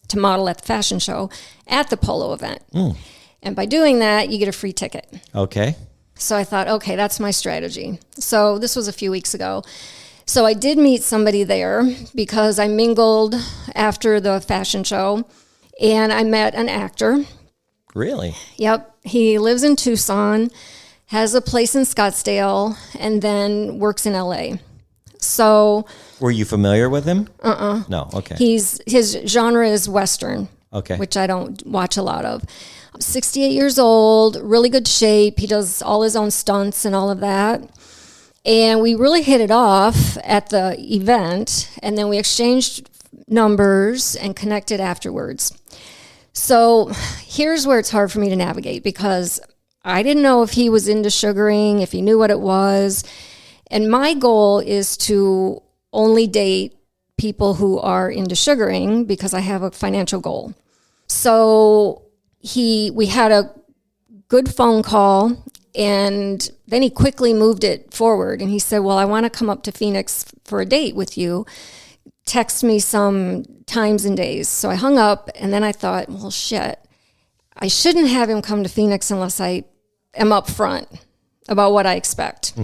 to model at the fashion show at the polo event. And by doing that, you get a free ticket. Okay. So I thought, okay, that's my strategy. So this was a few weeks ago. So I did meet somebody there, because I mingled after the fashion show, and I met an actor. Really? Yep. He lives in Tucson, has a place in Scottsdale, and then works in LA. So, were you familiar with him? No. Okay. His genre is Western. Okay. Which I don't watch a lot of. 68 years old, really good shape. He does all his own stunts and all of that. And we really hit it off at the event, and then we exchanged numbers and connected afterwards. So here's where it's hard for me to navigate, because I didn't know if he was into sugaring, if he knew what it was. And my goal is to only date people who are into sugaring, because I have a financial goal. So we had a good phone call, and then he quickly moved it forward. And he said, well, I want to come up to Phoenix for a date with you. Text me some times and days. So I hung up, and then I thought, well, shit, I shouldn't have him come to Phoenix unless I am upfront about what I expect.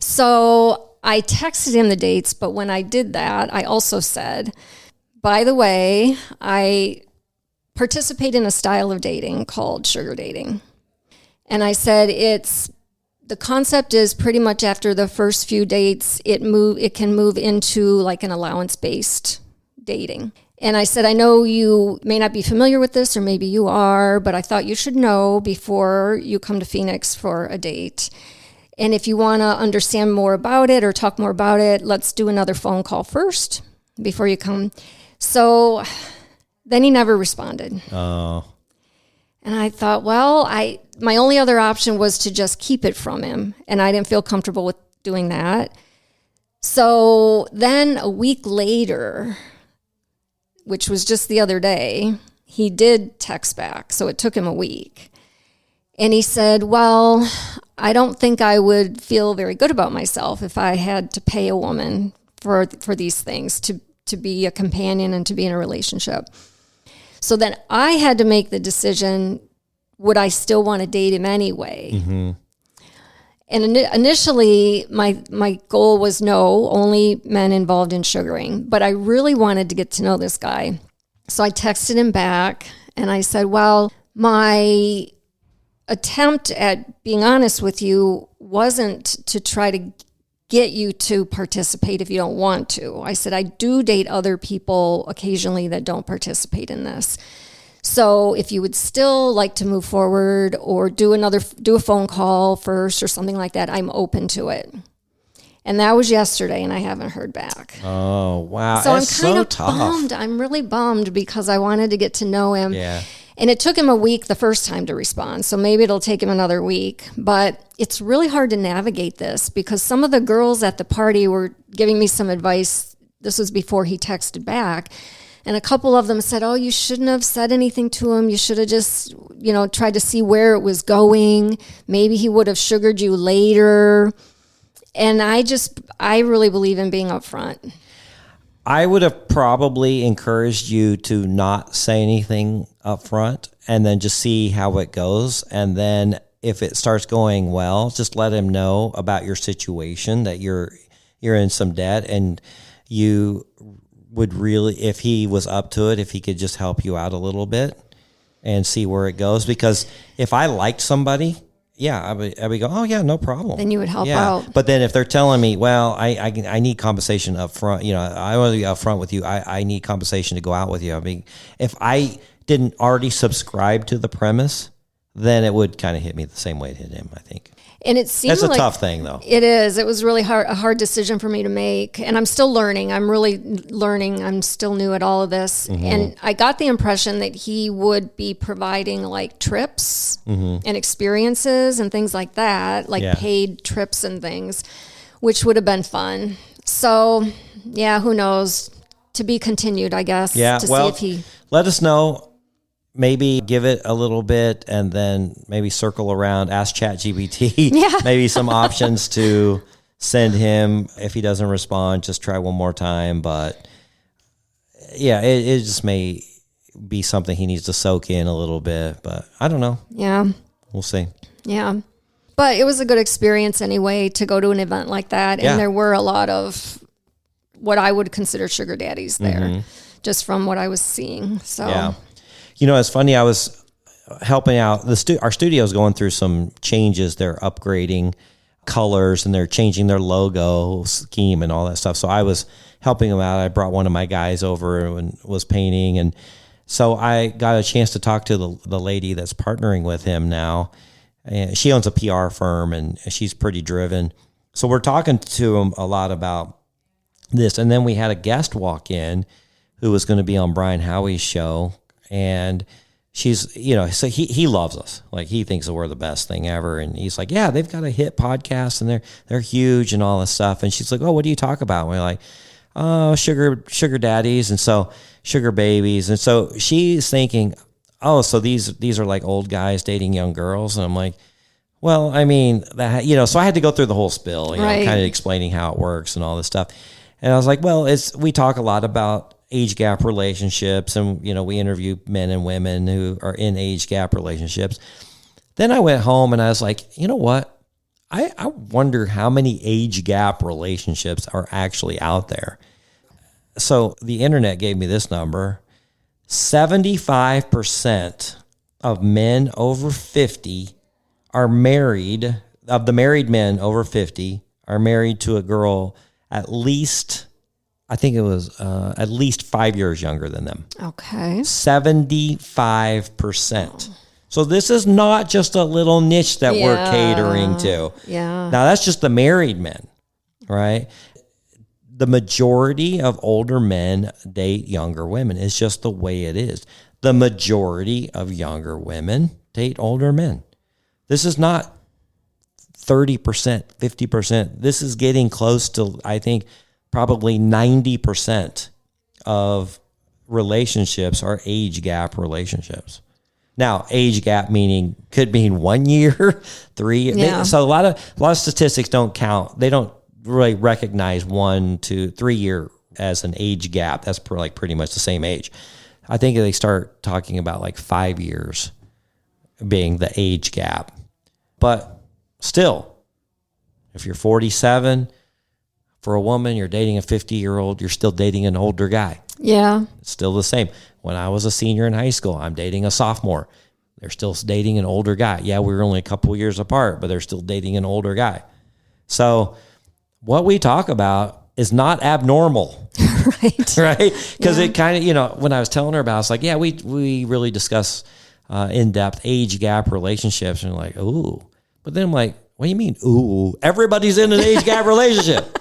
So I texted him the dates, but when I did that, I also said, by the way, I participate in a style of dating called sugar dating. And I said, the concept is pretty much after the first few dates, it can move into like an allowance-based dating. And I said, I know you may not be familiar with this, or maybe you are, but I thought you should know before you come to Phoenix for a date. And if you want to understand more about it or talk more about it, let's do another phone call first before you come. So then he never responded. Oh. And I thought, well, my only other option was to just keep it from him, and I didn't feel comfortable with doing that. So then a week later, which was just the other day, he did text back, so it took him a week. And he said, well, I don't think I would feel very good about myself if I had to pay a woman for these things, to be a companion and to be in a relationship. So then I had to make the decision, would I still want to date him anyway? And initially, my goal was no, only men involved in sugaring. But I really wanted to get to know this guy. So I texted him back, and I said, well, my attempt at being honest with you wasn't to try to get you to participate if you don't want to. I said, I do date other people occasionally that don't participate in this. So if you would still like to move forward or do a phone call first or something like that, I'm open to it. And that was yesterday, and I haven't heard back. Oh, wow. So That's I'm kind of tough. bummed. I'm really bummed, because I wanted to get to know him. Yeah. And it took him a week the first time to respond. So maybe it'll take him another week. But it's really hard to navigate this because some of the girls at the party were giving me some advice. This was before he texted back. And a couple of them said, oh, you shouldn't have said anything to him. You should have just, tried to see where it was going. Maybe he would have sugared you later. And I really believe in being upfront. I would have probably encouraged you to not say anything up front and then just see how it goes. And then if it starts going well, just let him know about your situation, that you're in some debt, and you would really, if he was up to it, if he could just help you out a little bit and see where it goes. Because if I liked somebody, I would go, oh yeah, no problem. Then you would help out. But then if they're telling me, well, I need compensation up front, I want to be up front with you. I need compensation to go out with you. I mean, if I didn't already subscribe to the premise, then it would kind of hit me the same way it hit him, I think. And it seemed That's a tough thing, though. It is. It was really a hard decision for me to make. And I'm still learning. I'm really learning. I'm still new at all of this. Mm-hmm. And I got the impression that he would be providing like trips and experiences and things like that, like paid trips and things, which would have been fun. So, who knows? To be continued, I guess. Yeah, see if he... let us know. Maybe give it a little bit and then maybe circle around, ask ChatGPT, maybe some options to send him. If he doesn't respond, just try one more time. But it just may be something he needs to soak in a little bit, but I don't know. Yeah. We'll see. Yeah. But it was a good experience anyway to go to an event like that. And there were a lot of what I would consider sugar daddies there, just from what I was seeing. So, yeah. It's funny. I was helping out. Our studio's going through some changes. They're upgrading colors and they're changing their logo scheme and all that stuff. So I was helping them out. I brought one of my guys over and was painting. And so I got a chance to talk to the lady that's partnering with him now. And she owns a PR firm and she's pretty driven. So we're talking to him a lot about this. And then we had a guest walk in who was going to be on Brian Howie's show. And she's, so he loves us. Like, he thinks that we're the best thing ever. And he's like, yeah, they've got a hit podcast and they're huge and all this stuff. And she's like, oh, what do you talk about? And we're like, oh, sugar daddies. And so sugar babies. And so she's thinking, oh, so these are like old guys dating young girls. And I'm like, well, I mean, that, so I had to go through the whole spill, kind of explaining how it works and all this stuff. And I was like, well, we talk a lot about age gap relationships, and we interview men and women who are in age gap relationships. Then I went home and I was like, you know what? I wonder how many age gap relationships are actually out there. So the internet gave me this number. 75% of men over 50 are married, of the married men over 50 are married to a girl at least, I think it was at least 5 years younger than them. Okay. 75%. So this is not just a little niche that we're catering to. Yeah. Now that's just the married men, right? The majority of older men date younger women. It's just the way it is. The majority of younger women date older men. This is not 30%, 50%. This is getting close to, I think, probably 90% of relationships are age gap relationships. Now, age gap could mean 1 year, 3 years. So a lot of statistics don't count. They don't really recognize 1 to 3 year as an age gap. That's pretty much the same age. I think they start talking about like 5 years being the age gap. But still, if you're 47, for a woman, you're dating a 50-year-old, you're still dating an older guy. Yeah. It's still the same. When I was a senior in high school, I'm dating a sophomore. They're still dating an older guy. Yeah, we were only a couple years apart, but they're still dating an older guy. So what we talk about is not abnormal. Right. Right? Because it kind of, when I was telling her about it, I was like, yeah, we really discuss in-depth age gap relationships. And like, ooh. But then I'm like, what do you mean, ooh? Everybody's in an age gap relationship.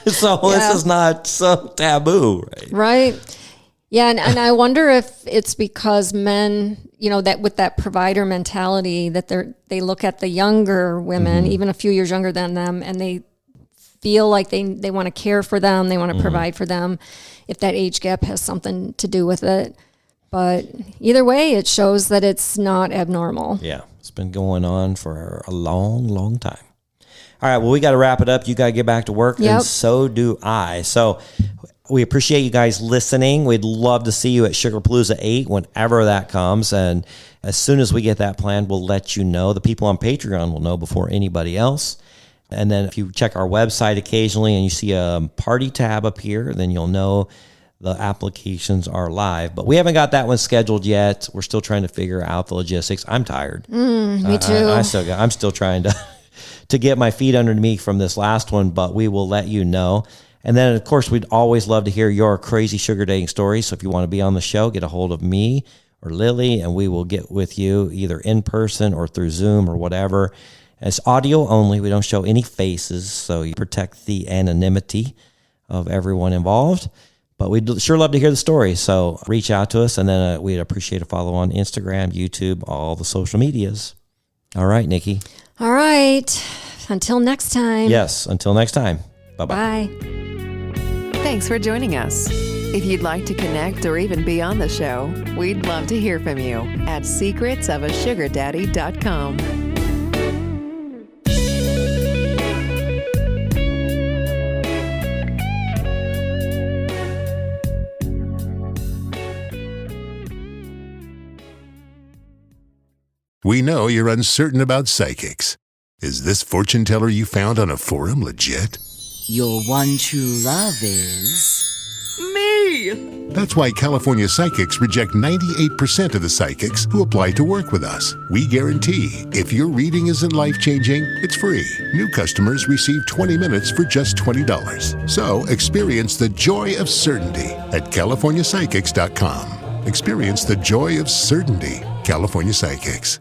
So this is not so taboo, right? Right. Yeah, and I wonder if it's because men, that with that provider mentality that they look at the younger women, even a few years younger than them, and they feel like they want to care for them, they want to provide for them, if that age gap has something to do with it. But either way, it shows that it's not abnormal. Yeah, it's been going on for a long, long time. All right, well, we got to wrap it up. You got to get back to work, and so do I. So we appreciate you guys listening. We'd love to see you at Sugarpalooza VIII whenever that comes. And as soon as we get that planned, we'll let you know. The people on Patreon will know before anybody else. And then if you check our website occasionally and you see a party tab up here, then you'll know the applications are live. But we haven't got that one scheduled yet. We're still trying to figure out the logistics. I'm tired. Me too. I'm still trying to get my feet under me from this last one, but we will let you know. And then, of course, we'd always love to hear your crazy sugar dating stories. So if you want to be on the show, get a hold of me or Lily, and we will get with you either in person or through Zoom or whatever. It's audio only. We don't show any faces, so you protect the anonymity of everyone involved. But we'd sure love to hear the story. So reach out to us, and then we'd appreciate a follow on Instagram, YouTube, all the social medias. All right, Nikki. All right. Until next time. Yes, until next time. Bye-bye. Bye. Thanks for joining us. If you'd like to connect or even be on the show, we'd love to hear from you at secretsofasugardaddy.com. We know you're uncertain about psychics. Is this fortune teller you found on a forum legit? Your one true love is... me! That's why California Psychics reject 98% of the psychics who apply to work with us. We guarantee if your reading isn't life-changing, it's free. New customers receive 20 minutes for just $20. So experience the joy of certainty at CaliforniaPsychics.com. Experience the joy of certainty. California Psychics.